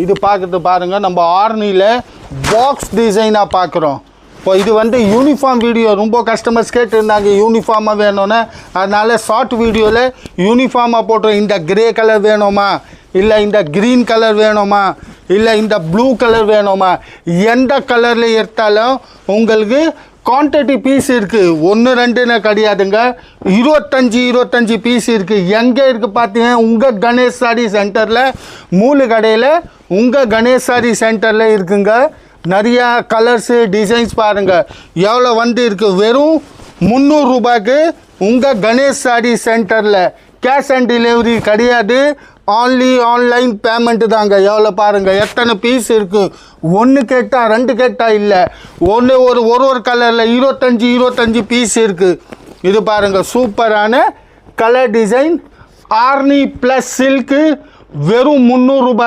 இது பார்க்குறது பாருங்கள், நம்ம ஆர்னியில் பாக்ஸ் டிசைனாக பார்க்குறோம். இப்போ இது வந்து யூனிஃபார்ம் வீடியோ ரொம்ப கஸ்டமர்ஸ் கேட்டுருந்தாங்க யூனிஃபார்மாக வேணும்னு. அதனால் ஷார்ட் வீடியோவில் யூனிஃபார்மாக போட்டுரும். இந்த கிரே கலர் வேணுமா, இல்லை இந்த க்ரீன் கலர் வேணுமா, இல்லை இந்த ப்ளூ கலர் வேணுமா, எந்த கலரில் எடுத்தாலும் உங்களுக்கு குவான்டிட்டி பீஸ் இருக்குது. 1 2ன்னு கிடையாதுங்க, 25 பீஸ் இருக்குது. எங்கே இருக்குது பார்த்தீங்கன்னா உங்கள் கணேஷ் சாரி சென்டரில், மூலு கடையில் உங்கள் கணேஷ் சாரி சென்டரில் இருக்குங்க. நிறையா கலர்ஸு டிசைன்ஸ் பாருங்கள் எவ்வளோ வந்து இருக்குது. வெறும் 300 ரூபாய்க்கு உங்கள் கணேஷ் சாரி சென்டரில். கேஷ் ஆன் டெலிவரி கிடையாது, ஆன்லி ஆன்லைன் பேமெண்ட்டு தாங்க. எவ்வளோ பாருங்கள் எத்தனை பீஸ் இருக்குது. 1 கேட்டால் 2 கேட்டால் இல்லை, ஒரு கலரில் 25 பீஸ் இருக்குது. இது பாருங்கள் சூப்பரான colour design Arni plus silk வெறும் 300 ரூபாய்.